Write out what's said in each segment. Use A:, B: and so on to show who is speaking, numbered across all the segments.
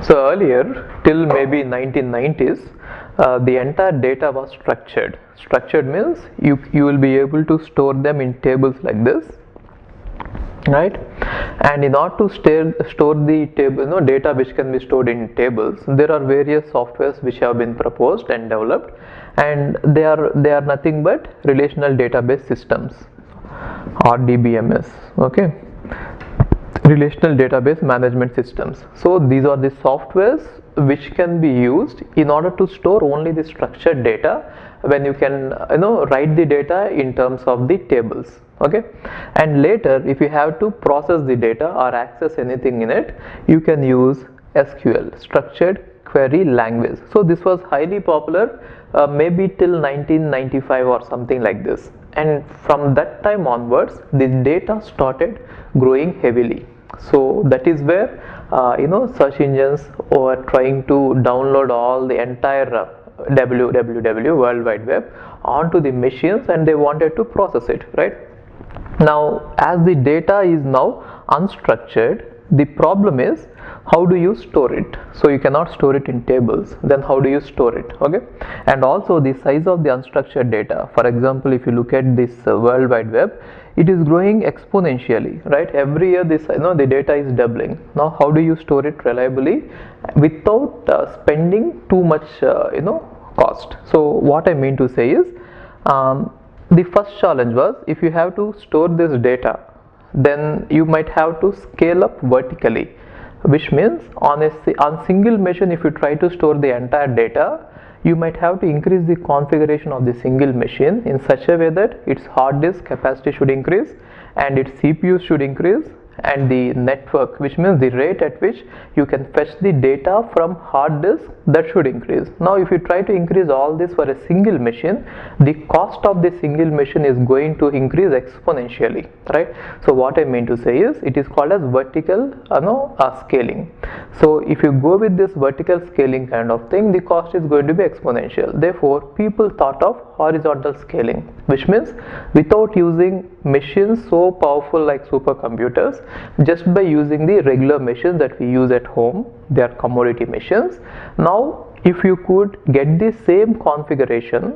A: So earlier, till maybe 1990s, the entire data was structured. Structured means you will be able to store them in tables like this, right? And in order to store the table, data which can be stored in tables, there are various softwares which have been proposed and developed, and they are nothing but relational database systems, RDBMS. Okay, relational database management systems. So these are the softwares which can be used in order to store only the structured data, when you can write the data in terms of the tables. Okay, and later if you have to process the data or access anything in it, you can use SQL, structured query language. So this was highly popular maybe till 1995 or something like this, and from that time onwards the data started growing heavily. So that is where search engines were trying to download all the entire www, World Wide Web, onto the machines, and they wanted to process it, right? Now as the data is now unstructured, the problem is how do you store it? So you cannot store it in tables, then how do you store it? Okay, and also the size of the unstructured data. For example, if you look at this World Wide Web, it is growing exponentially, right? Every year this the data is doubling. Now how do you store it reliably without spending too much cost? So what I mean to say is, the first challenge was, if you have to store this data, then you might have to scale up vertically, which means on single machine, if you try to store the entire data, you might have to increase the configuration of the single machine in such a way that its hard disk capacity should increase and its CPU should increase, and the network, which means the rate at which you can fetch the data from hard disk, that should increase. Now if you try to increase all this for a single machine, the cost of the single machine is going to increase exponentially, right? So what I mean to say is, it is called as vertical scaling. So if you go with this vertical scaling kind of thing, the cost is going to be exponential. Therefore people thought of horizontal scaling, which means without using machines so powerful like supercomputers, just by using the regular machines that we use at home, they are commodity machines. Now if you could get the same configuration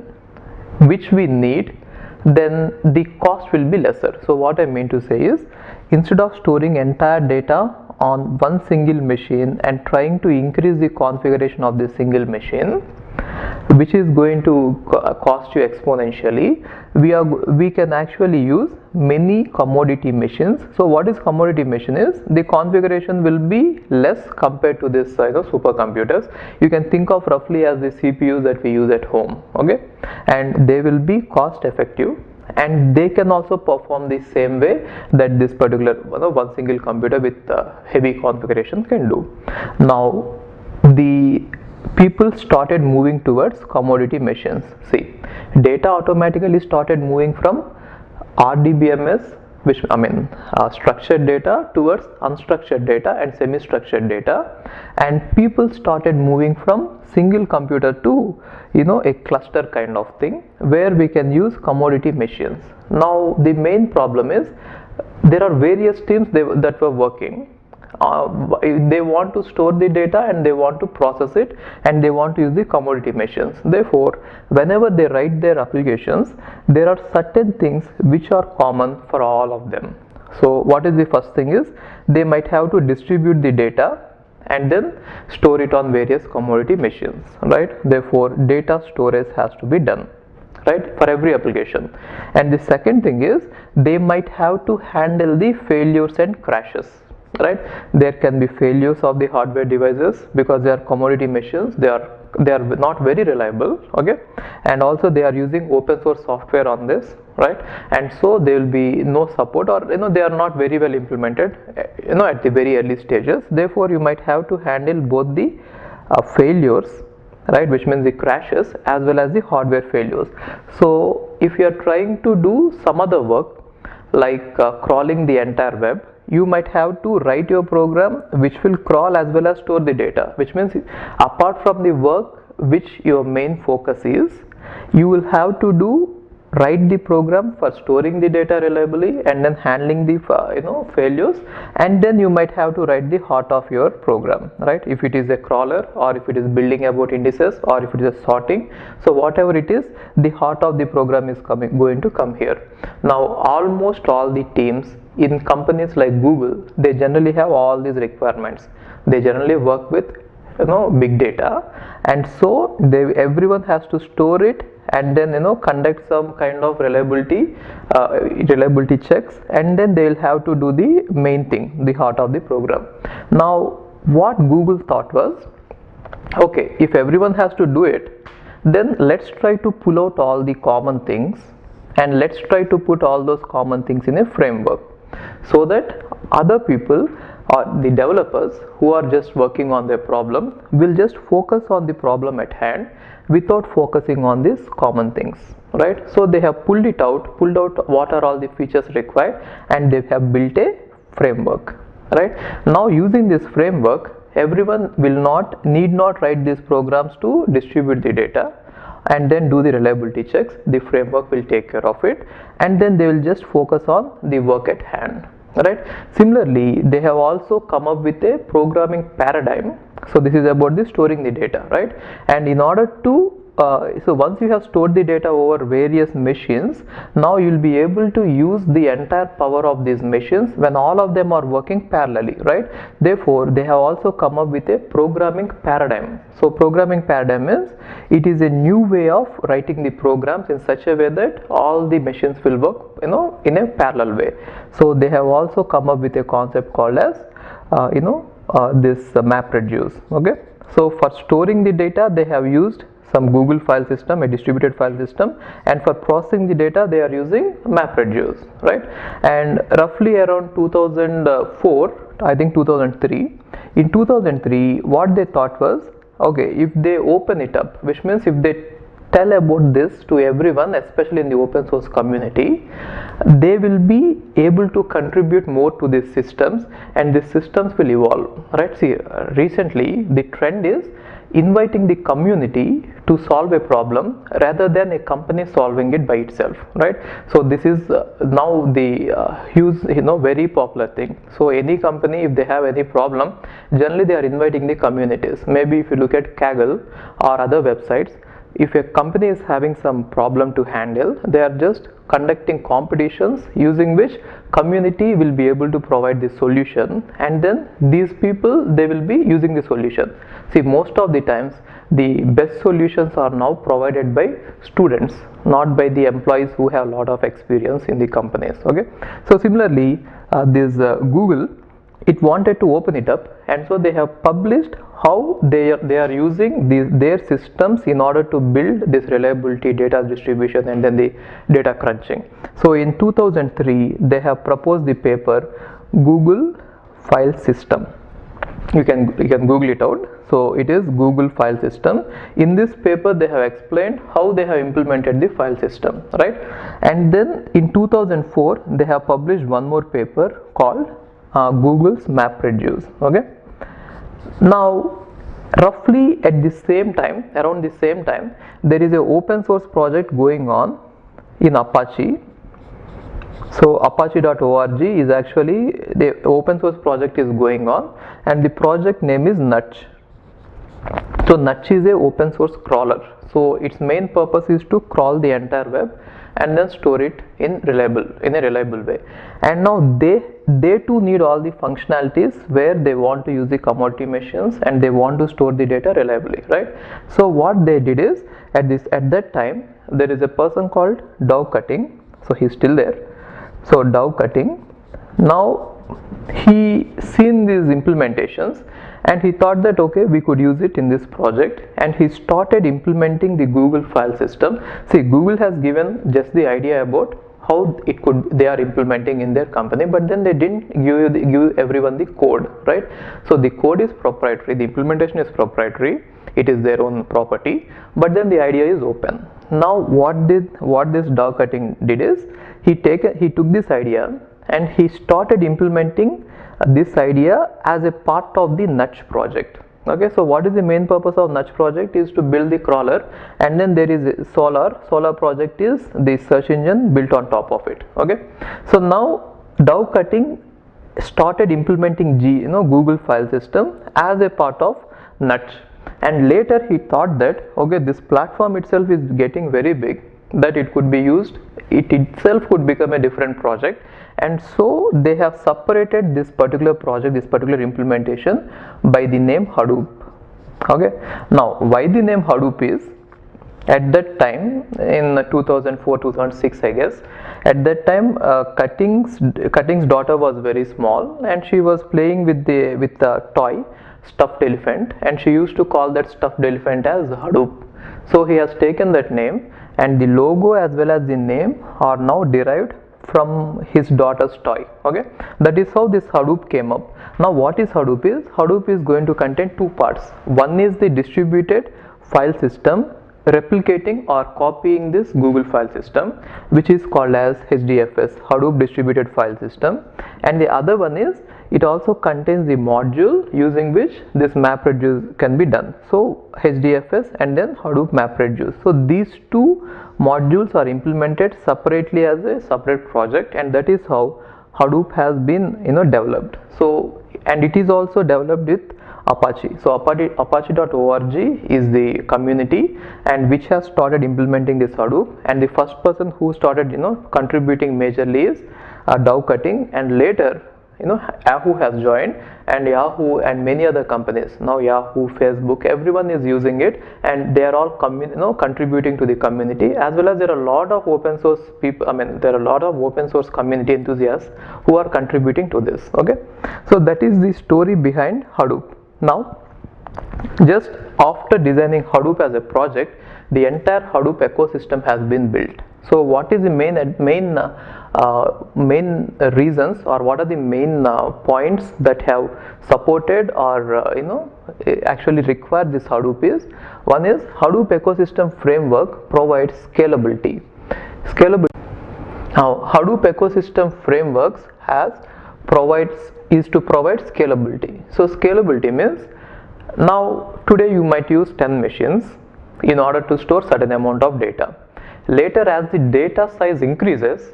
A: which we need, then the cost will be lesser. So what I mean to say is, instead of storing entire data on one single machine and trying to increase the configuration of this single machine, which is going to cost you exponentially, we can actually use many commodity machines. So what is commodity machine is, the configuration will be less compared to this supercomputers. You can think of roughly as the CPUs that we use at home, okay, and they will be cost effective, and they can also perform the same way that this particular one single computer with heavy configuration can do. Now the people started moving towards commodity machines. See, data automatically started moving from RDBMS, which structured data, towards unstructured data and semi-structured data, and people started moving from single computer to a cluster kind of thing, where we can use commodity machines. Now the main problem is, there are various teams that were working. They want to store the data and they want to process it, and they want to use the commodity machines. Therefore whenever they write their applications, there are certain things which are common for all of them. So what is the first thing is, they might have to distribute the data and then store it on various commodity machines, right? Therefore data storage has to be done, right, for every application. And the second thing is, they might have to handle the failures and crashes, right? There can be failures of the hardware devices because they are commodity machines, they are not very reliable, okay, and also they are using open source software on this, right? And so there will be no support, or they are not very well implemented at the very early stages. Therefore you might have to handle both the failures, right, which means the crashes, as well as the hardware failures. So if you are trying to do some other work like crawling the entire web, you might have to write your program which will crawl as well as store the data, which means apart from the work which your main focus is, you will have to do write the program for storing the data reliably and then handling the failures, and then you might have to write the heart of your program, right? If it is a crawler, or if it is building about indices, or if it is a sorting, so whatever it is, the heart of the program is going to come here. Now almost all the teams in companies like Google, they generally have all these requirements. They generally work with big data, and so everyone has to store it and then conduct some kind of reliability checks, and then they will have to do the main thing, the heart of the program. Now what Google thought was, okay, if everyone has to do it, then let's try to pull out all the common things, and let's try to put all those common things in a framework, so that other people or the developers who are just working on their problem will just focus on the problem at hand without focusing on these common things, right? So they have pulled out what are all the features required, and they have built a framework, right? Now using this framework, everyone need not write these programs to distribute the data and then do the reliability checks. The framework will take care of it, and then they will just focus on the work at hand, right? Similarly, they have also come up with a programming paradigm. So this is about the storing the data, right? And in order to so once you have stored the data over various machines, now you will be able to use the entire power of these machines when all of them are working parallelly, right? Therefore, they have also come up with a programming paradigm. So programming paradigm is, it is a new way of writing the programs in such a way that all the machines will work in a parallel way. So they have also come up with a concept called as this MapReduce. Okay, so for storing the data, they have used some Google file system, a distributed file system, and for processing the data they are using MapReduce, right? And roughly around 2004, I think 2003, in 2003 what they thought was, okay, if they open it up, which means if they tell about this to everyone, especially in the open source community, they will be able to contribute more to these systems, and these systems will evolve, right? See, recently the trend is inviting the community to solve a problem rather than a company solving it by itself, right? So this is now the huge very popular thing. So any company, if they have any problem, generally they are inviting the communities. Maybe if you look at Kaggle or other websites, if a company is having some problem to handle, they are just conducting competitions using which community will be able to provide the solution, and then these people, they will be using the solution. See, most of the times the best solutions are now provided by students, not by the employees who have a lot of experience in the companies. Okay, so similarly this Google, it wanted to open it up, and so they have published how they are using their systems in order to build this reliability, data distribution, and then the data crunching. So in 2003 they have proposed the paper Google File System. You can Google it out. So it is Google File System. In this paper they have explained how they have implemented the file system, right? And then in 2004 they have published one more paper called Google's MapReduce. Okay, now roughly at the same time, around the same time, there is a open source project going on in Apache. So apache.org is actually, the open source project is going on, and the project name is Nutch. So Nutch is a open source crawler. So its main purpose is to crawl the entire web and then store it in a reliable way. And now they too need all the functionalities where they want to use the commodity machines and they want to store the data reliably, right? So what they did is, at that time there is a person called Dow Cutting. So he's still there. So Dow Cutting, now he seen these implementations and he thought that, okay, we could use it in this project, and he started implementing the Google file system. See, Google has given just the idea about how they are implementing in their company, but then they didn't give everyone the code, right? So the code is proprietary, the implementation is proprietary, it is their own property, but then the idea is open. Now what this Dow Cutting did is, he took this idea and he started implementing this idea as a part of the Nutch project. Okay, so what is the main purpose of Nudge project is to build the crawler, and then there is Solar project is the search engine built on top of it. Okay, so now Dow Cutting started implementing Google file system as a part of Nudge, and later he thought that okay, this platform itself is getting very big, that it could be used, it itself could become a different project, and so they have separated this particular project, this particular implementation by the name Hadoop. Okay, now why the name Hadoop is, at that time in 2004-2006 I guess, at that time Cutting's daughter was very small and she was playing with the toy stuffed elephant, and she used to call that stuffed elephant as Hadoop. So he has taken that name, and the logo as well as the name are now derived from his daughter's toy. Okay, that is how this Hadoop came up. Now what is Hadoop is? Hadoop is going to contain two parts. One is the distributed file system replicating or copying this Google file system, which is called as HDFS, Hadoop Distributed File System, and the other one is it also contains the module using which this MapReduce can be done. So HDFS and then Hadoop MapReduce. So these two modules are implemented separately as a separate project, and that is how Hadoop has been developed. So, and it is also developed with Apache. So Apache.org is the community and which has started implementing this Hadoop, and the first person who started contributing majorly is Dow Cutting, and later Yahoo has joined, and Yahoo and many other companies, now Yahoo, Facebook, everyone is using it, and they are all contributing to the community, as well as there are a lot of open source people, there are a lot of open source community enthusiasts who are contributing to this. Okay, so that is the story behind Hadoop. Now just after designing Hadoop as a project, the entire Hadoop ecosystem has been built. So what is the main reasons, or what are the main points that have supported or actually require this Hadoop is, one is Hadoop ecosystem framework provides scalability. Now Hadoop ecosystem frameworks is to provide scalability. So scalability means, now today you might use 10 machines in order to store certain amount of data. Later, as the data size increases,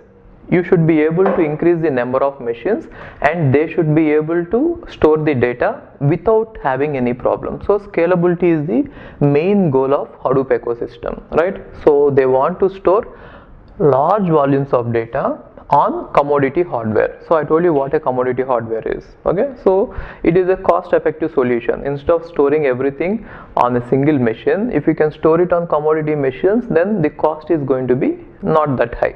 A: you should be able to increase the number of machines, and they should be able to store the data without having any problem. So scalability is the main goal of Hadoop ecosystem, right? So they want to store large volumes of data on commodity hardware. So I told you what a commodity hardware is. Okay, so it is a cost effective solution. Instead of storing everything on a single machine, if you can store it on commodity machines, then the cost is going to be not that high.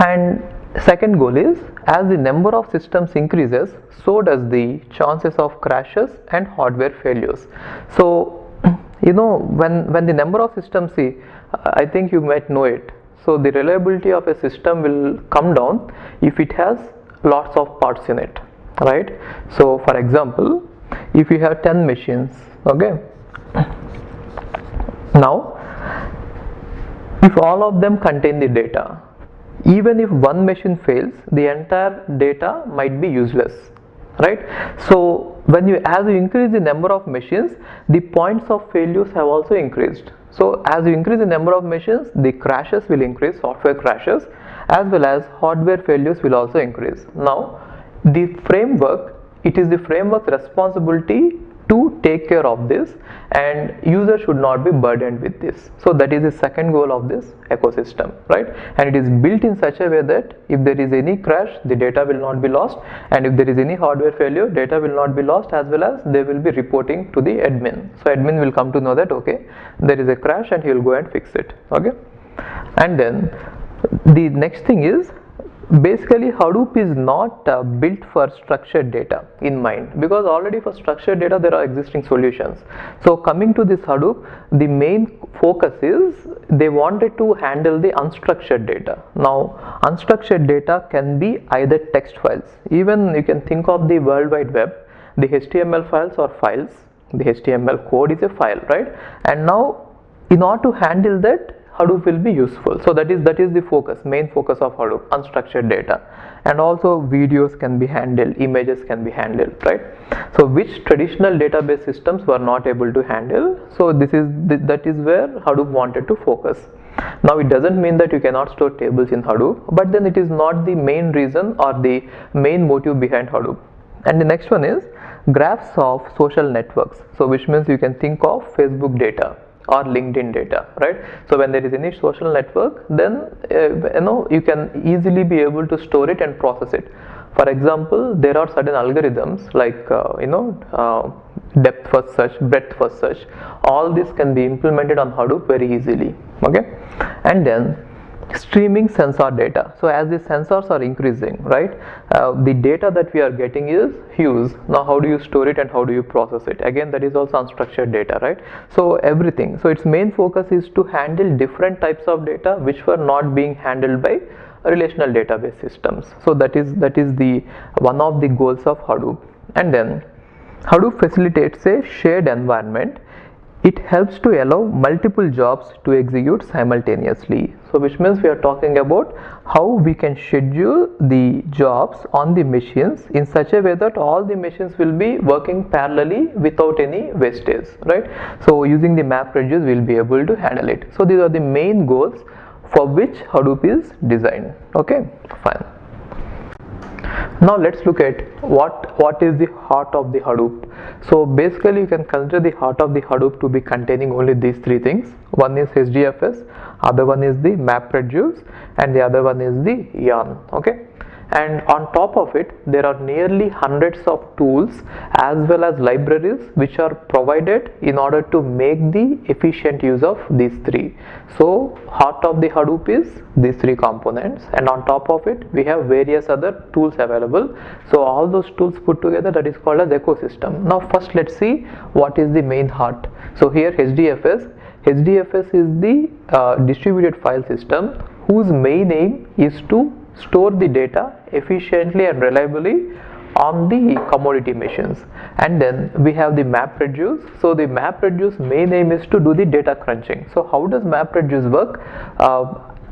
A: And second goal is, as the number of systems increases, so does the chances of crashes and hardware failures. So when the number of systems, I think you might know it, so the reliability of a system will come down if it has lots of parts in it, right? So for example, if you have 10 machines, okay, now if all of them contain the data, even if one machine fails, the entire data might be useless, right? So as you increase the number of machines, the points of failures have also increased. So as you increase the number of machines, the crashes will increase, software crashes, as well as hardware failures will also increase. Now the framework, it is the framework's responsibility to take care of this, and user should not be burdened with this. So that is the second goal of this ecosystem, right? And it is built in such a way that if there is any crash, the data will not be lost, and if there is any hardware failure, data will not be lost, as well as they will be reporting to the admin. So admin will come to know that okay, there is a crash, and he will go and fix it. Okay, and then the next thing is, basically Hadoop is not built for structured data in mind, because already for structured data there are existing solutions. So coming to this Hadoop, the main focus is they wanted to handle the unstructured data. Now unstructured data can be either text files, even you can think of the World Wide Web, the HTML files or files, the HTML code is a file, right? And now in order to handle that, Hadoop will be useful. So that is the focus, main focus of Hadoop, unstructured data. And also videos can be handled, images can be handled, right? So which traditional database systems were not able to handle. So that is where Hadoop wanted to focus. Now it doesn't mean that you cannot store tables in Hadoop, but then it is not the main reason or the main motive behind Hadoop. And the next one is graphs of social networks. So which means you can think of Facebook data or LinkedIn data, right? So when there is any social network, then you can easily be able to store it and process it. For example, there are certain algorithms like depth first search, breadth first search. All this can be implemented on Hadoop very easily. Okay, and then streaming sensor data. So as the sensors are increasing, right, the data that we are getting is huge. Now how do you store it and how do you process it? Again, that is also unstructured data, right? So everything. So its main focus is to handle different types of data which were not being handled by relational database systems. So that is the one of the goals of Hadoop. And then Hadoop facilitates a shared environment. It helps to allow multiple jobs to execute simultaneously. So which means we are talking about how we can schedule the jobs on the machines in such a way that all the machines will be working parallelly without any wastage, right? So using the MapReduce, we will be able to handle it. So these are the main goals for which Hadoop is designed. Okay, fine. Now let's look at what is the heart of the Hadoop. So basically you can consider the heart of the Hadoop to be containing only these three things. One is HDFS, other one is the MapReduce, and the other one is the yarn. Okay, and on top of it there are nearly hundreds of tools as well as libraries which are provided in order to make the efficient use of these three. So heart of the Hadoop is these three components, and on top of it we have various other tools available. So all those tools put together, that is called as ecosystem. Now first let's see what is the main heart. So here HDFS is the distributed file system whose main aim is to store the data efficiently and reliably on the commodity machines. And then we have the MapReduce. So the MapReduce main aim is to do the data crunching. So how does MapReduce work?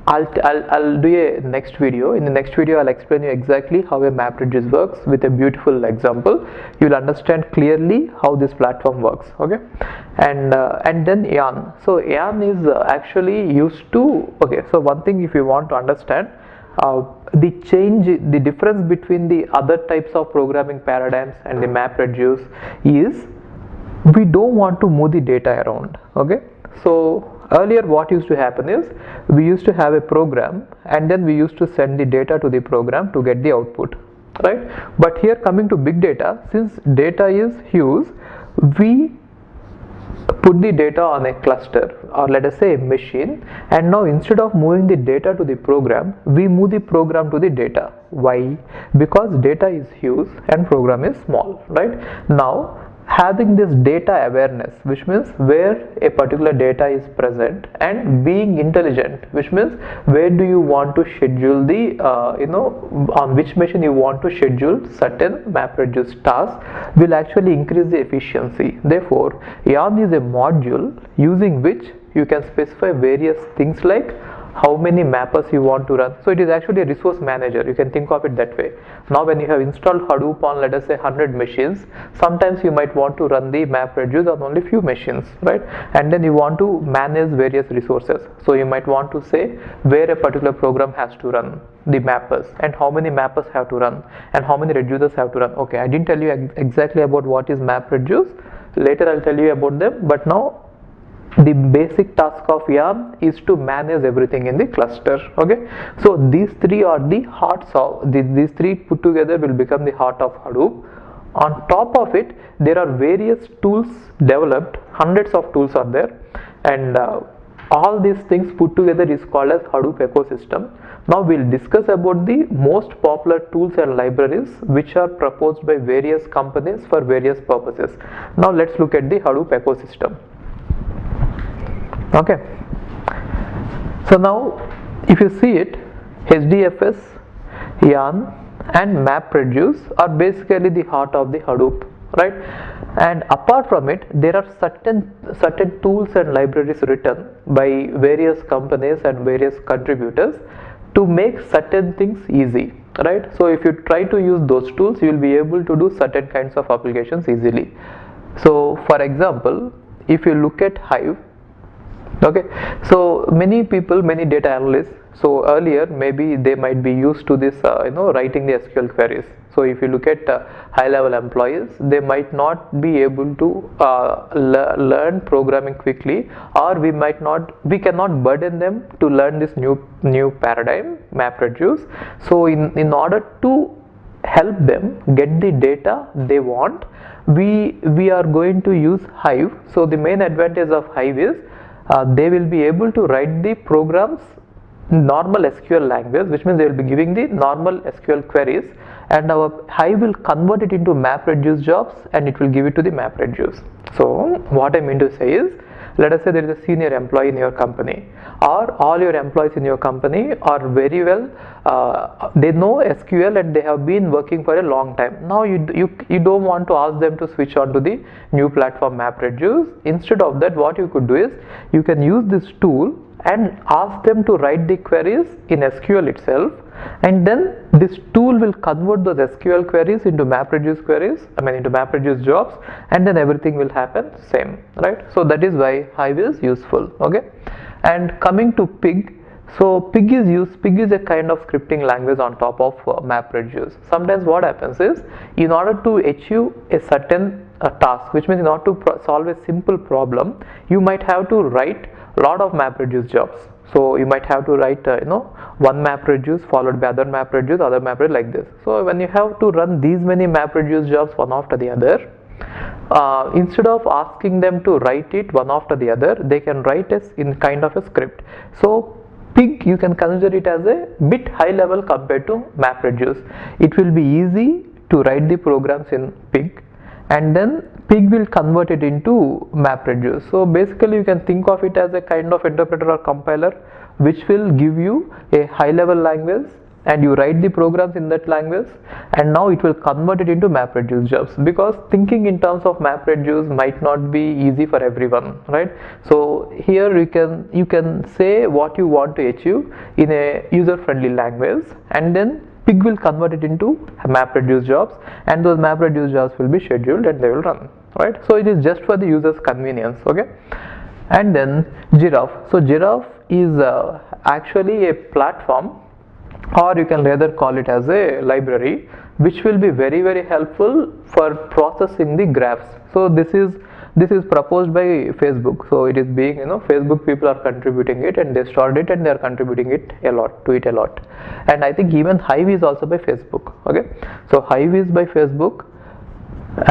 A: I'll do a next video. In the next video I'll explain you exactly how a MapReduce works with a beautiful example. You will understand clearly how this platform works. Okay, and then yarn. So yarn is actually used to, okay, so one thing if you want to understand the difference between the other types of programming paradigms and the MapReduce is we don't want to move the data around. Okay, so earlier what used to happen is we used to have a program and then we used to send the data to the program to get the output, right? But here coming to big data, since data is huge, we put the data on a cluster or let us say a machine, and now instead of moving the data to the program, we move the program to the data. Why? Because data is huge and program is small, right? Now having this data awareness, which means where a particular data is present, and being intelligent, which means where do you want to schedule the on which machine you want to schedule certain MapReduce tasks, will actually increase the efficiency. Therefore yarn is a module using which you can specify various things like how many mappers you want to run. So it is actually a resource manager, you can think of it that way. Now when you have installed Hadoop on let us say 100 machines, sometimes you might want to run the MapReduce on only few machines, right? And then you want to manage various resources. So you might want to say where a particular program has to run the mappers and how many mappers have to run and how many reducers have to run. Okay, I didn't tell you exactly about what is MapReduce. Later I'll tell you about them, but now the basic task of yarn is to manage everything in the cluster. Okay, so these three are the hearts of these three put together will become the heart of Hadoop. On top of it there are various tools developed, hundreds of tools are there, and all these things put together is called as Hadoop ecosystem. Now we'll discuss about the most popular tools and libraries which are proposed by various companies for various purposes. Now let's look at the Hadoop ecosystem. Okay, so now if you see it, HDFS, yarn and MapReduce are basically the heart of the Hadoop, right? And apart from it, there are certain tools and libraries written by various companies and various contributors to make certain things easy, right? So if you try to use those tools, you will be able to do certain kinds of applications easily. So for example, if you look at Hive, okay, so many people, many data analysts, so earlier maybe they might be used to this writing the SQL queries. So if you look at high level employees, they might not be able to learn programming quickly, or we cannot burden them to learn this new paradigm, MapReduce. So in order to help them get the data they want, we are going to use Hive. So the main advantage of Hive is they will be able to write the programs normal SQL language, which means they will be giving the normal SQL queries, and our Hive will convert it into MapReduce jobs and it will give it to the MapReduce. So what I mean to say is, let us say there is a senior employee in your company, or all your employees in your company are very well, they know SQL and they have been working for a long time. Now you don't want to ask them to switch on to the new platform MapReduce. Instead of that, what you could do is you can use this tool and ask them to write the queries in SQL itself, and then this tool will convert those SQL queries into MapReduce queries, into MapReduce jobs, and then everything will happen same, right? So that is why Hive is useful, okay? And coming to Pig, so Pig is a kind of scripting language on top of MapReduce. Sometimes what happens is, in order to achieve a certain task, which means in order to solve a simple problem, you might have to write a lot of MapReduce jobs. So you might have to write one MapReduce followed by other MapReduce, like this. So when you have to run these many MapReduce jobs one after the other, instead of asking them to write it one after the other, they can write it in kind of a script. So Pig, you can consider it as a bit high level compared to MapReduce. It will be easy to write the programs in Pig, and then Pig will convert it into MapReduce. So basically you can think of it as a kind of interpreter or compiler which will give you a high level language, and you write the programs in that language, and now it will convert it into MapReduce jobs, because thinking in terms of MapReduce might not be easy for everyone, right? So here you can say what you want to achieve in a user friendly language, and then Pig will convert it into MapReduce jobs, and those MapReduce jobs will be scheduled and they will run, right? So it is just for the user's convenience, okay? And then Giraffe. So Giraffe is actually a platform, or you can rather call it as a library, which will be very, very helpful for processing the graphs. So this is proposed by Facebook. So it is being, Facebook people are contributing it, and they started it and they are contributing it a lot. And I think even Hive is also by Facebook, okay? So Hive is by Facebook,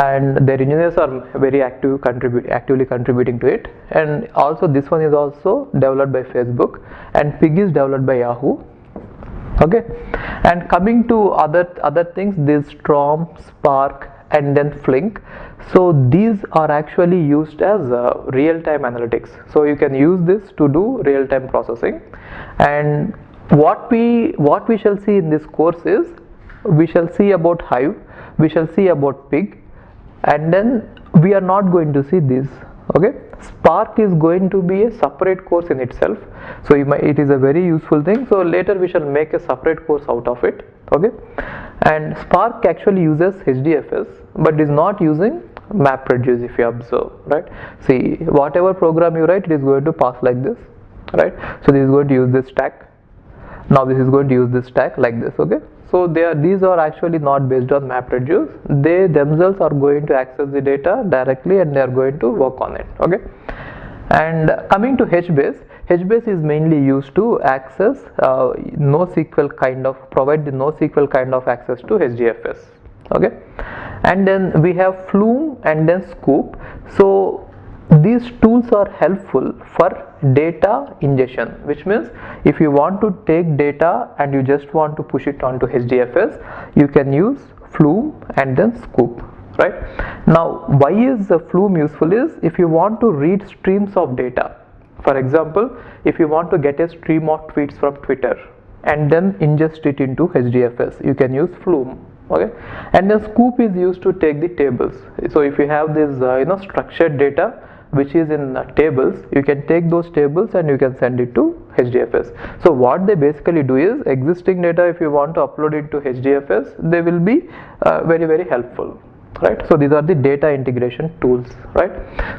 A: and their engineers are very actively contributing to it. And also this one is also developed by Facebook, and Pig is developed by Yahoo, okay? And coming to other things, this Storm, Spark, and then Flink. So these are actually used as real-time analytics. So you can use this to do real-time processing. And what we shall see in this course is, we shall see about Hive, we shall see about Pig, and then we are not going to see this, okay? Spark is going to be a separate course in itself, so it is a very useful thing. So later we shall make a separate course out of it, okay? And Spark actually uses HDFS, but is not using MapReduce, if you observe, right? See, whatever program you write, it is going to pass like this, right? So this is going to use this stack. Now this is going to use this stack like this, okay? So these are actually not based on MapReduce. They themselves are going to access the data directly, and they are going to work on it, okay? And coming to HBase, HBase is mainly used to access NoSQL provide the NoSQL kind of access to HDFS, okay? And then we have Flume and then Scoop. So these tools are helpful for data ingestion, which means if you want to take data and you just want to push it onto HDFS, you can use Flume and then Scoop, right? Now why is the Flume useful is, if you want to read streams of data, for example, if you want to get a stream of tweets from Twitter and then ingest it into HDFS, you can use Flume, okay. And then scoop is used to take the tables. So if you have this structured data which is in tables, you can take those tables and you can send it to HDFS. So what they basically do is, existing data, if you want to upload it to HDFS, they will be very helpful, right? So these are the data integration tools, right?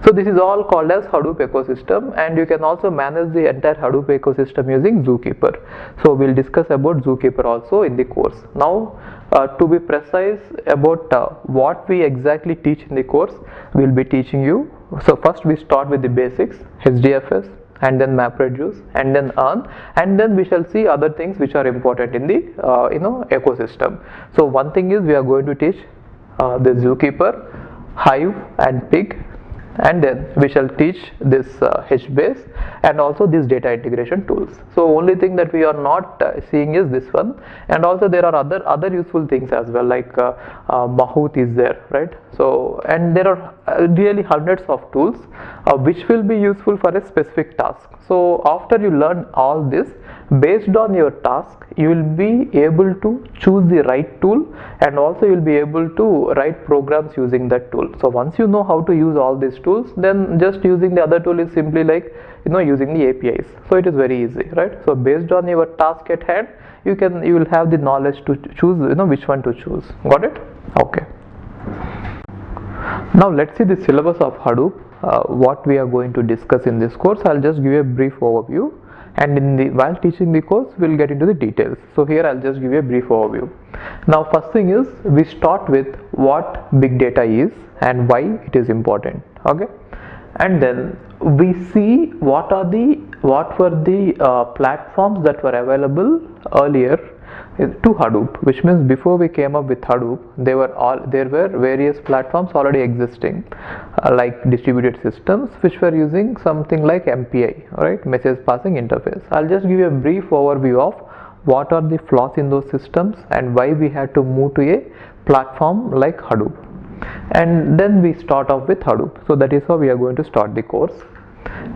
A: So this is all called as Hadoop ecosystem, and you can also manage the entire Hadoop ecosystem using Zookeeper. So we'll discuss about Zookeeper also in the course. Now to be precise about what we exactly teach in the course, we'll be teaching you. So first we start with the basics, HDFS, and then MapReduce, and then earn, and then we shall see other things which are important in the ecosystem. So one thing is, we are going to teach the Zookeeper, Hive and Pig, and then we shall teach this HBase and also these data integration tools. So only thing that we are not seeing is this one, and also there are other useful things as well, like Mahout is there, right? So, and there are really hundreds of tools which will be useful for a specific task. So after you learn all this, based on your task, you will be able to choose the right tool, and also you will be able to write programs using that tool. So once you know how to use all these tools, then just using the other tool is simply like using the APIs. So it is very easy, right? So based on your task at hand, you will have the knowledge to choose which one to choose. Got it? Okay. Now let's see the syllabus of Hadoop. What we are going to discuss in this course. I'll just give you a brief overview, and while teaching the course, we'll get into the details. So here I'll just give you a brief overview. Now first thing is, we start with what big data is and why it is important, okay, and then we see what were the platforms that were available earlier to Hadoop, which means before we came up with Hadoop, there were various platforms already existing, like distributed systems, which were using something like MPI, right, message passing interface. I'll just give you a brief overview of what are the flaws in those systems and why we had to move to a platform like Hadoop, and then we start off with Hadoop. So that is how we are going to start the course.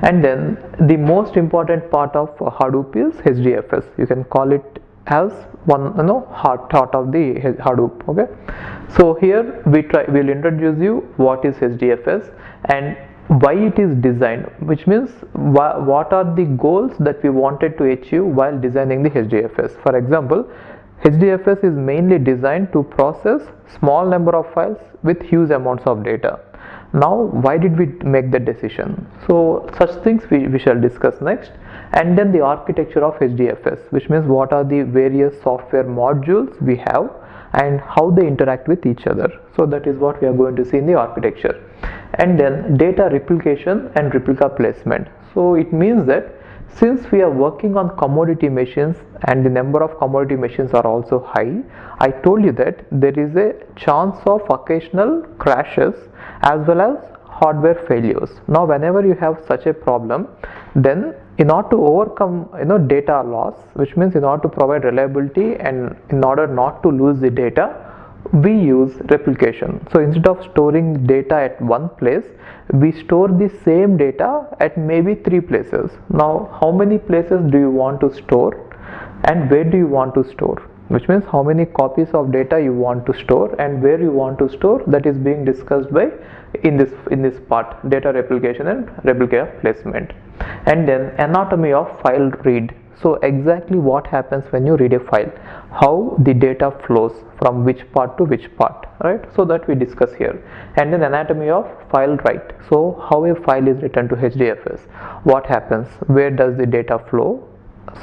A: And then the most important part of Hadoop is HDFS. You can call it as one heart of the Hadoop, okay. So here we'll introduce you what is HDFS and why it is designed, which means what are the goals that we wanted to achieve while designing the HDFS. For example, HDFS is mainly designed to process small number of files with huge amounts of data. Now why did we make that decision? So such things we shall discuss next. And then the architecture of HDFS, which means what are the various software modules we have and how they interact with each other. So that is what we are going to see in the architecture. And then data replication and replica placement. So it means that since we are working on commodity machines and the number of commodity machines are also high, I told you that there is a chance of occasional crashes as well as hardware failures. Now whenever you have such a problem, then in order to overcome data loss, which means in order to provide reliability and in order not to lose the data, we use replication. So instead of storing data at one place, we store the same data at maybe 3 places. Now how many places do you want to store and where do you want to store, which means how many copies of data you want to store and where you want to store, that is being discussed by in this part, data replication and replica placement. And then anatomy of file read. So exactly what happens when you read a file, how the data flows from which part to which part, right? So that we discuss here. And then anatomy of file write. So how a file is written to HDFS, what happens, where does the data flow,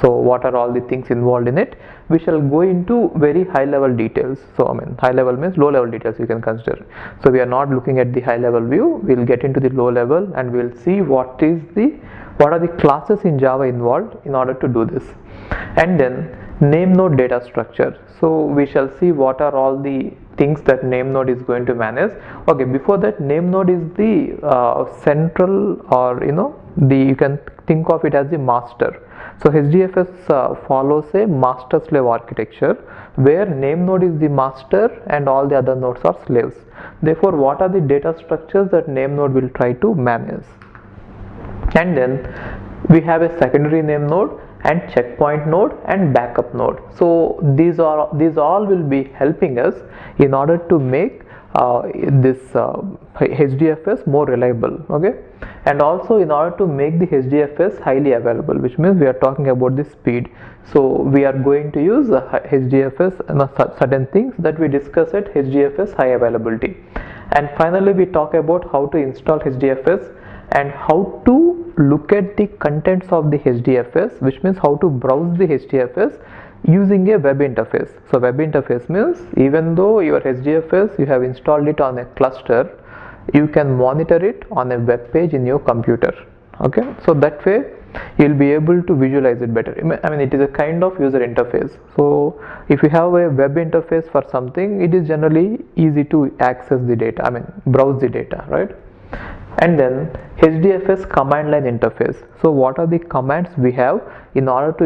A: so what are all the things involved in it. We shall go into very high level details. So I mean, high level means low level details you can consider. So we are not looking at the high level view, we'll get into the low level and we'll see what are the classes in Java involved in order to do this. And then name node data structure. So we shall see what are all the things that name node is going to manage. Okay, before that, name node is the central, or you can think of it as the master. So HDFS follows a master slave architecture where name node is the master and all the other nodes are slaves. Therefore, what are the data structures that name node will try to manage? And then we have a secondary name node and checkpoint node and backup node. So these all will be helping us in order to make this HDFS more reliable, okay, and also in order to make the HDFS highly available, which means we are talking about the speed. So we are going to use HDFS and certain things that we discuss at HDFS high availability. And finally we talk about how to install HDFS and how to look at the contents of the HDFS, which means how to browse the HDFS using a web interface. So web interface means even though your HDFS you have installed it on a cluster, you can monitor it on a web page in your computer, okay. So that way you'll be able to visualize it better. I mean, it is a kind of user interface. So if you have a web interface for something, it is generally easy to access the data, I mean browse the data, right? And then HDFS command line interface. So what are the commands we have in order to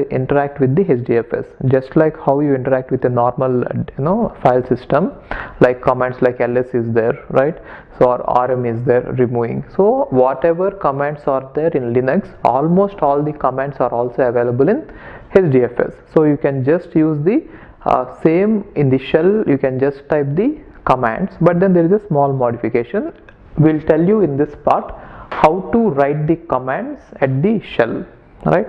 A: interact with the HDFS? Just like how you interact with a normal file system, like commands like ls is there, right? So or rm is there, removing. So whatever commands are there in Linux, almost all the commands are also available in HDFS. So you can just use the same in the shell, you can just type the commands, but then there is a small modification. We'll tell you in this part how to write the commands at the shell, right?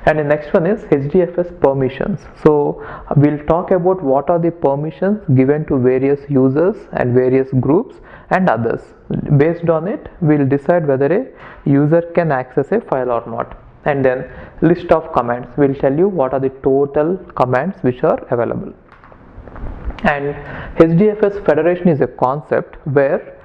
A: And the next one is HDFS permissions. So we'll talk about what are the permissions given to various users and various groups and others. Based on it, we'll decide whether a user can access a file or not. And then list of commands, we'll tell you what are the total commands which are available. And HDFS federation is a concept where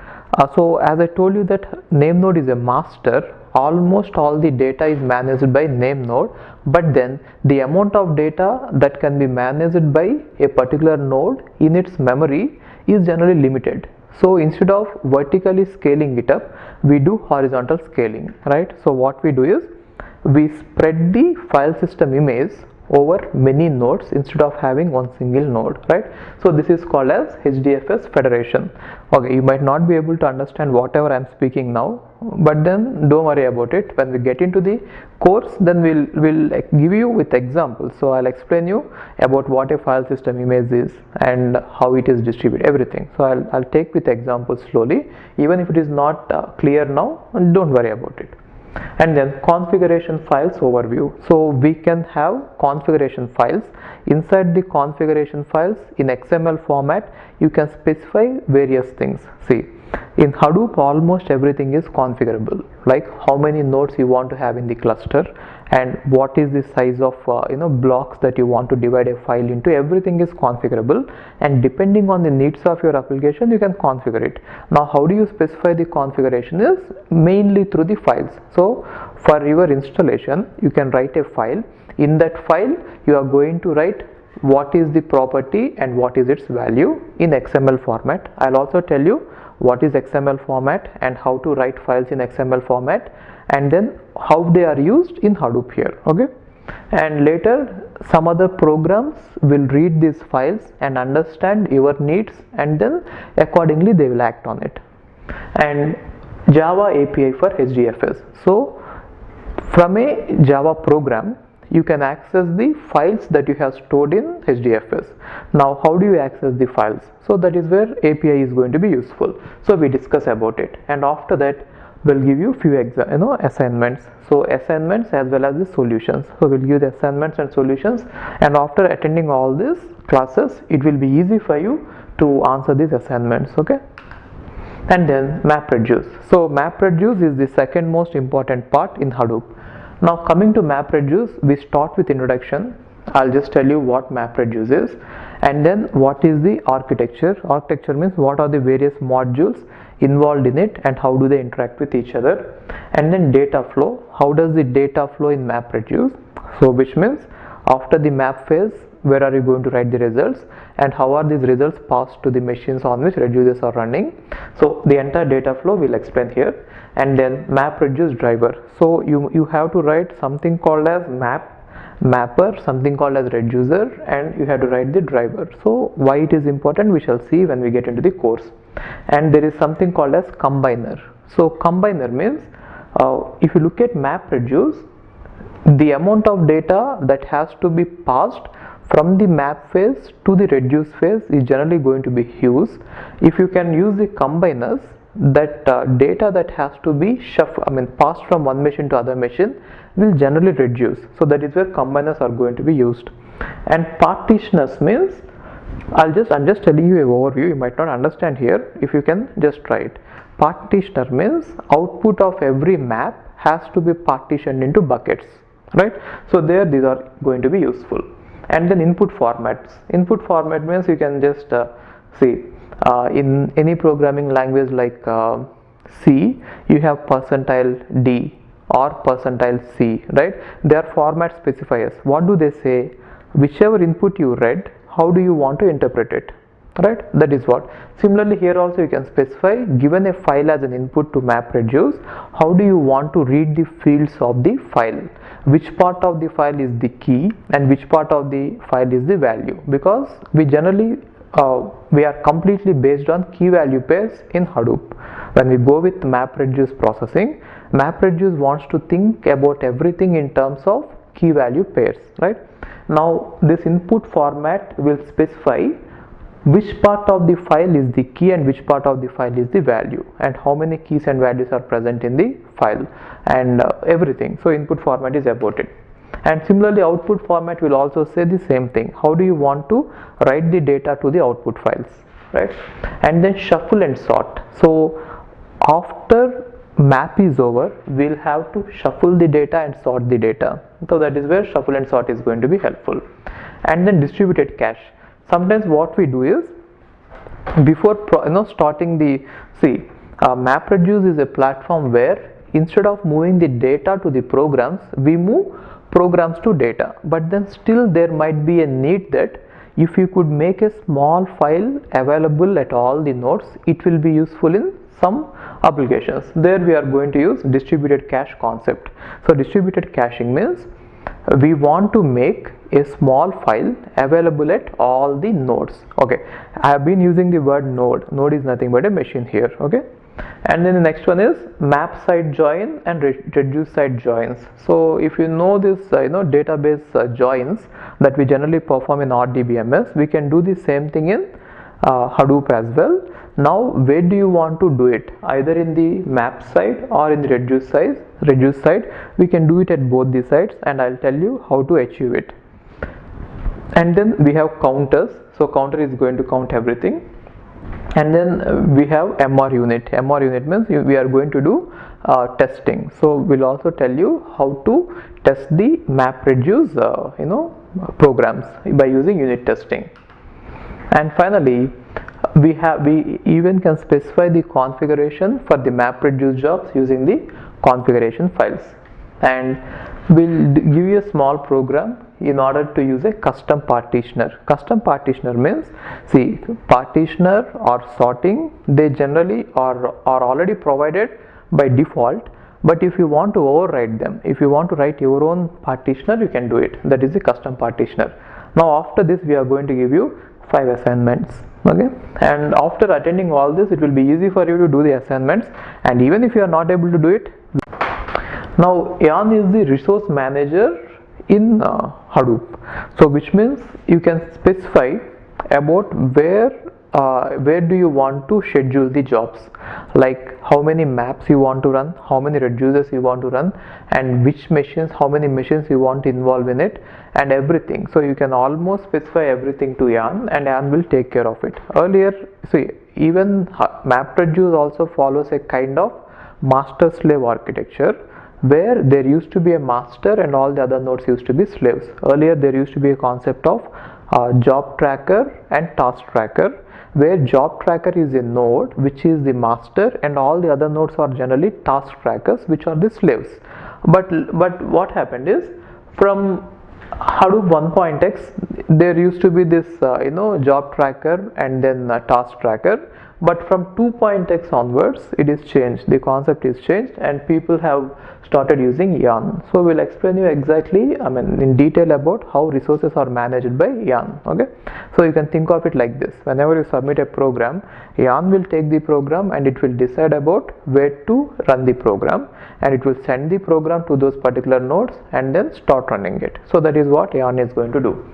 A: so as I told you that name node is a master, almost all the data is managed by name node, but then the amount of data that can be managed by a particular node in its memory is generally limited. So instead of vertically scaling it up, we do horizontal scaling, right? So what we do is we spread the file system image over many nodes instead of having one single node, right? So this is called as HDFS federation. Okay, you might not be able to understand whatever I'm speaking now, but then don't worry about it. When we get into the course, then we'll give you with examples. So I'll explain you about what a file system image is and how it is distributed, everything. So I'll take with examples slowly. Even if it is not clear now, don't worry about it. And then configuration files overview. So we can have configuration files. Inside the configuration files in XML format, you can specify various things. See, in Hadoop almost everything is configurable, like how many nodes you want to have in the cluster and what is the size of blocks that you want to divide a file into. Everything is configurable, and depending on the needs of your application you can configure it. Now how do you specify the configuration is mainly through the files. So for your installation you can write a file. In that file you are going to write what is the property and what is its value in XML format. I'll also tell you what is XML format and how to write files in XML format, and then how they are used in Hadoop here, okay? And later some other programs will read these files and understand your needs, and then accordingly they will act on it. And Java API for HDFS. So from a Java program you can access the files that you have stored in HDFS. Now how do you access the files? So that is where API is going to be useful. So we discuss about it, and after that we'll give you few assignments. So assignments as well as the solutions. So we'll give the assignments and solutions, and after attending all these classes it will be easy for you to answer these assignments, okay? And then MapReduce. So MapReduce is the second most important part in Hadoop. Now coming to MapReduce, we start with introduction. I'll just tell you what MapReduce is, and then what is the architecture. Architecture means what are the various modules involved in it and how do they interact with each other. And then data flow, how does the data flow in MapReduce. So which means after the map phase, where are you going to write the results and how are these results passed to the machines on which reducers are running. So the entire data flow we'll explain here. And then MapReduce driver. So you have to write something called as mapper, something called as reducer, and you have to write the driver. So why it is important we shall see when we get into the course. And there is something called as combiner. So combiner means if you look at MapReduce, the amount of data that has to be passed from the map phase to the reduce phase is generally going to be huge. If you can use the combiners, that data that has to be passed from one machine to other machine will generally reduce. So that is where combiners are going to be used. And partitioners means, I'm just telling you an overview, you might not understand here. If you can just try it. Partitioner means output of every map has to be partitioned into buckets, right? So there these are going to be useful. And then input formats. Input format means you can just see in any programming language like C, you have %D or %C, right? They are format specifiers. What do they say? Whichever input you read, how do you want to interpret it, right? That is what. Similarly here also you can specify, given a file as an input to map reduce, how do you want to read the fields of the file, which part of the file is the key and which part of the file is the value, because we generally we are completely based on key value pairs in Hadoop. When we go with MapReduce processing, MapReduce wants to think about everything in terms of key value pairs, right? Now this input format will specify which part of the file is the key and which part of the file is the value, and how many keys and values are present in the file, and everything. So input format is about it. And similarly output format will also say the same thing. How do you want to write the data to the output files, right? And then shuffle and sort. So after map is over, we'll have to shuffle the data and sort the data. So that is where shuffle and sort is going to be helpful. And then distributed cache. Sometimes what we do is, before starting the MapReduce is a platform where instead of moving the data to the programs, we move programs to data. But then still there might be a need that if you could make a small file available at all the nodes, it will be useful in some applications. There we are going to use distributed cache concept. So distributed caching means we want to make a small file available at all the nodes. Okay, I have been using the word node. Node is nothing but a machine here. Okay, and then the next one is map side join and reduce side joins. So if you know this database joins that we generally perform in RDBMS, we can do the same thing in Hadoop as well. Now where do you want to do it? Either in the map side or in the reduce side. We can do it at both the sides, and I'll tell you how to achieve it. And then we have counters. So counter is going to count everything. And then we have MR unit. MR unit means we are going to do testing. So we'll also tell you how to test the MapReduce programs by using unit testing. And finally, we even can specify the configuration for the MapReduce jobs using the configuration files. And we'll give you a small program in order to use a custom partitioner. Custom partitioner means, see, partitioner or sorting, they generally are already provided by default, but if you want to override them, if you want to write your own partitioner, you can do it. That is a custom partitioner. Now after this we are going to give you 5 assignments. Okay, and after attending all this, it will be easy for you to do the assignments. And even if you are not able to do it, now Yarn is the resource manager in Hadoop. So which means you can specify about where do you want to schedule the jobs, like how many maps you want to run, how many reducers you want to run, and which machines, how many machines you want to involve in it, and everything. So you can almost specify everything to Yarn, and Yarn will take care of it. Earlier, see, even MapReduce also follows a kind of master slave architecture, where there used to be a master and all the other nodes used to be slaves. Earlier there used to be a concept of job tracker and task tracker, where job tracker is a node which is the master and all the other nodes are generally task trackers, which are the slaves. But what happened is, from Hadoop 1.x there used to be this job tracker and then task tracker, but from 2.x onwards it is changed, the concept is changed, and people have started using yarn. So we'll explain you exactly, I mean in detail, about how resources are managed by yarn. Okay, so you can think of it like this: whenever you submit a program, yarn will take the program and it will decide about where to run the program, and it will send the program to those particular nodes and then start running it. So that is what yarn is going to do.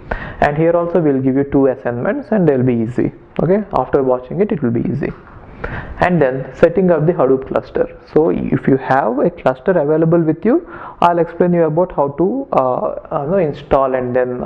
A: And here also we'll give you 2 assignments and they'll be easy. Okay, after watching it, it will be easy. And then setting up the Hadoop cluster. So if you have a cluster available with you, I'll explain you about how to install and then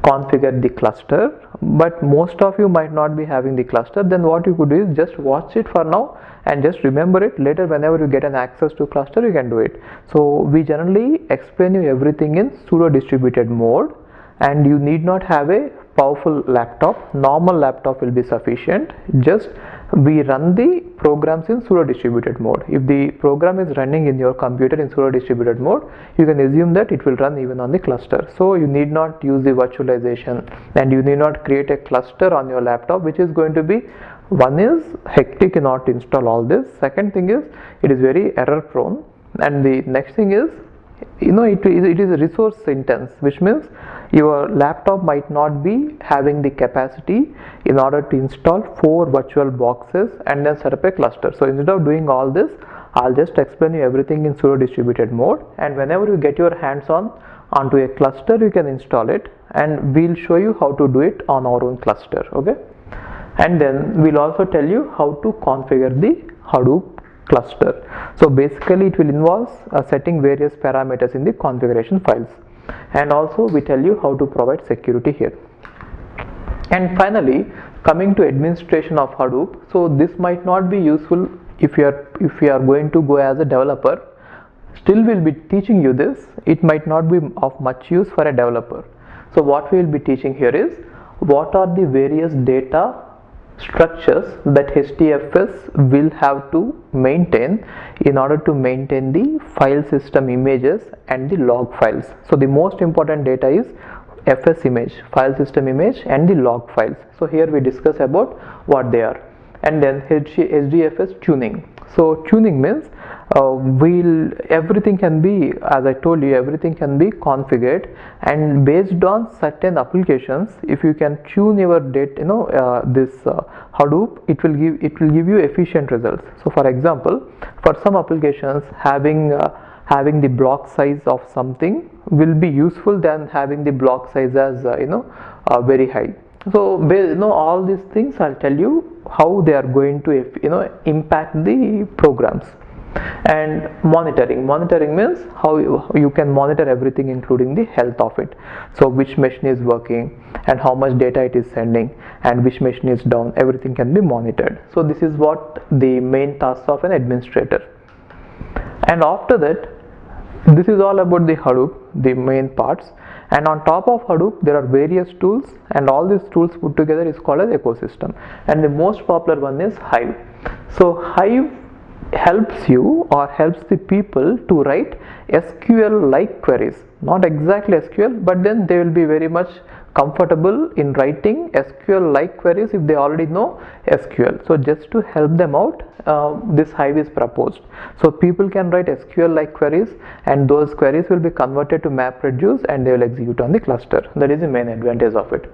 A: configure the cluster. But most of you might not be having the cluster. Then what you could do is just watch it for now and just remember it. Later, whenever you get an access to cluster, you can do it. So we generally explain you everything in pseudo distributed mode, and you need not have a powerful laptop. Normal laptop will be sufficient. Just we run the programs in pseudo distributed mode. If the program is running in your computer in pseudo distributed mode, you can assume that it will run even on the cluster. So you need not use the virtualization, and you need not create a cluster on your laptop, which is going to be, one is hectic in order to install all this. Second thing is it is very error prone, and the next thing is, it is resource intense, which means your laptop might not be having the capacity in order to install 4 virtual boxes and then set up a cluster. So instead of doing all this, I'll just explain you everything in pseudo distributed mode, and whenever you get your hands onto a cluster, you can install it, and we'll show you how to do it on our own cluster. Okay, and then we'll also tell you how to configure the Hadoop cluster. So basically it will involve setting various parameters in the configuration files, and also we tell you how to provide security here. And finally, coming to administration of Hadoop. So this might not be useful if you are going to go as a developer. Still, we'll be teaching you this. It might not be of much use for a developer. So what we will be teaching here is what are the various data structures that HDFS will have to maintain in order to maintain the file system images and the log files. So the most important data is FS image, file system image, and the log files. So here we discuss about what they are. And then HDFS tuning. So tuning means everything can be, as I told you, everything can be configured, and based on certain applications, if you can tune your data, this Hadoop, it will give you efficient results. So for example, for some applications, having the block size of something will be useful than having the block size as very high. So all these things I'll tell you how they are going to impact the programs. And monitoring means how you can monitor everything, including the health of it. So which machine is working and how much data it is sending and which machine is down, everything can be monitored. So this is what the main task of an administrator. And after that, this is all about the Hadoop, the main parts. And on top of Hadoop, there are various tools, and all these tools put together is called as ecosystem. And the most popular one is Hive. So Hive helps you or helps the people to write SQL like queries. Not exactly SQL, but then they will be very much comfortable in writing SQL like queries if they already know SQL. So just to help them out, this Hive is proposed. So people can write SQL like queries, and those queries will be converted to MapReduce and they will execute on the cluster. That is the main advantage of it.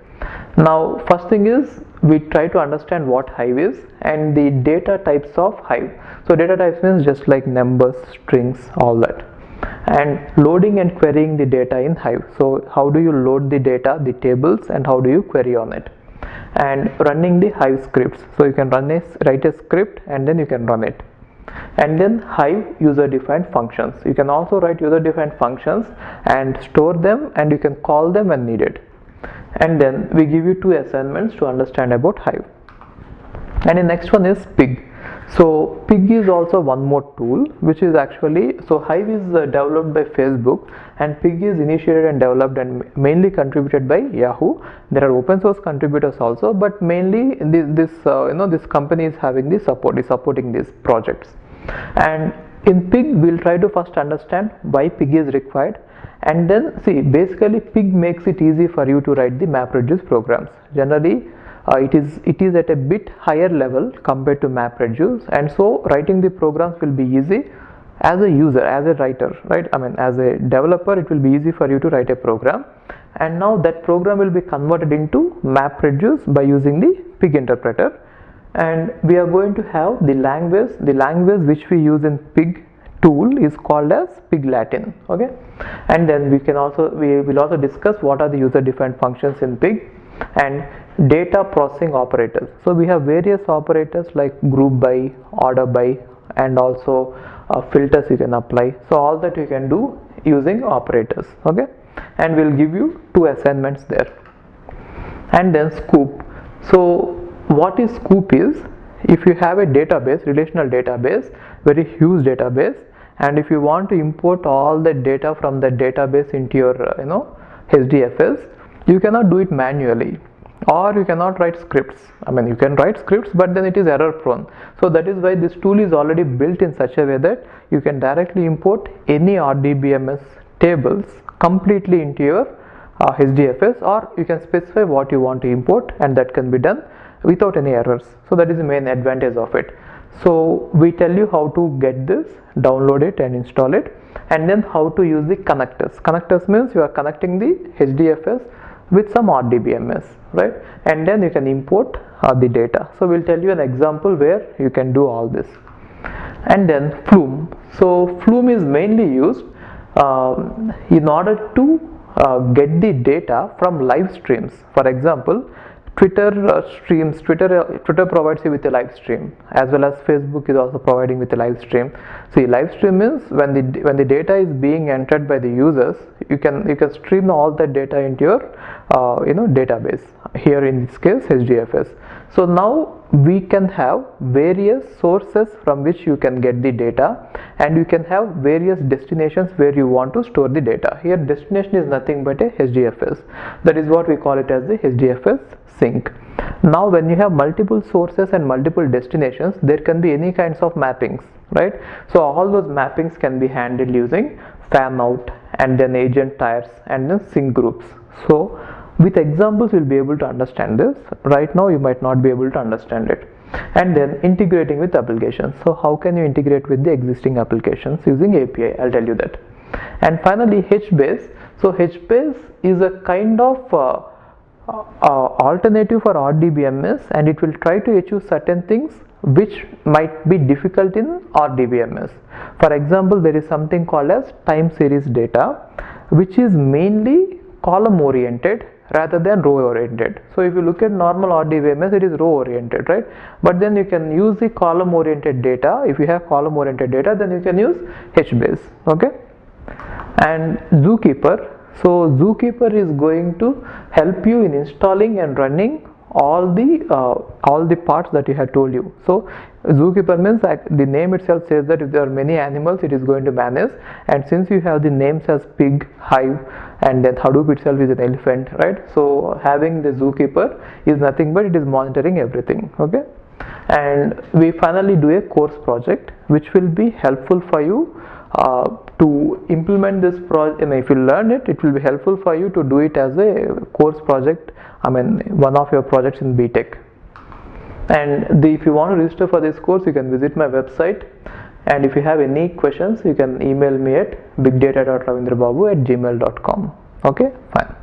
A: Now first thing is we try to understand what Hive is and the data types of Hive. So data types means just like numbers, strings, all that. And loading and querying the data in Hive. So how do you load the data, the tables, and how do you query on it? And running the Hive scripts. So you can write a script and then you can run it. And then Hive user defined functions. You can also write user defined functions and store them, and you can call them when needed. And then we give you 2 assignments to understand about Hive. And the next one is Pig. So Pig is also one more tool, which is actually, so Hive is developed by Facebook, and Pig is initiated and developed and mainly contributed by Yahoo. There are open source contributors also, but mainly this company is having the supporting these projects. And in Pig, we'll try to first understand why Pig is required, and then see, basically Pig makes it easy for you to write the MapReduce programs. Generally, it is at a bit higher level compared to MapReduce, and so writing the programs will be easy as a user, as a writer, right? I mean, as a developer, it will be easy for you to write a program, and now that program will be converted into MapReduce by using the pig interpreter. And we are going to have the language which we use in pig tool is called as pig Latin. Okay, and then we will also discuss what are the user defined functions in pig and data processing operators. So we have various operators like group by, order by, and also filters you can apply. So all that you can do using operators. Okay, and we'll give you 2 assignments there. And then scoop. So what is scoop is, if you have a database, relational database, very huge database, and if you want to import all the data from the database into your HDFS, you cannot do it manually, or you cannot write scripts. I mean, you can write scripts, but then it is error prone. So that is why this tool is already built in such a way that you can directly import any RDBMS tables completely into your HDFS, or you can specify what you want to import, and that can be done without any errors. So that is the main advantage of it. So we tell you how to get this, download it and install it, and then how to use the connectors. Connectors means you are connecting the HDFS with some RDBMS, right? And then you can import the data. So we'll tell you an example where you can do all this. And then Flume. So Flume is mainly used in order to get the data from live streams. For example, Twitter provides you with a live stream, as well as Facebook is also providing with a live stream. See, live stream means when the data is being entered by the users, you can stream all that data into your database. Here in this case, HDFS. So now we can have various sources from which you can get the data, and you can have various destinations where you want to store the data. Here destination is nothing but a HDFS. That is what we call it as the HDFS sink. Now when you have multiple sources and multiple destinations, there can be any kinds of mappings, right? So all those mappings can be handled using fan out, and then agent tiers, and then sync groups. So with examples you'll be able to understand this. Right now you might not be able to understand it. And then integrating with applications. So how can you integrate with the existing applications using API? I'll tell you that. And finally, HBase. So HBase is a kind of alternative for RDBMS, and it will try to achieve certain things which might be difficult in RDBMS. For example, there is something called as time series data, which is mainly column oriented rather than row oriented. So if you look at normal RDBMS, it is row oriented, right? But then you can use the column oriented data. If you have column oriented data, then you can use HBase. Okay. And Zookeeper. So Zookeeper is going to help you in installing and running all the parts that you have told you. So Zookeeper means the name itself says that if there are many animals, it is going to manage, and since you have the names as pig, hive, and then Hadoop itself is an elephant, right? So having the Zookeeper is nothing but it is monitoring everything. Okay. And we finally do a course project which will be helpful for you to implement this project. And if you learn it, it will be helpful for you to do it as a course project. I mean, one of your projects in BTech. And if you want to register for this course, you can visit my website. And if you have any questions, you can email me at bigdata.ravindrababu@gmail.com. Okay, fine.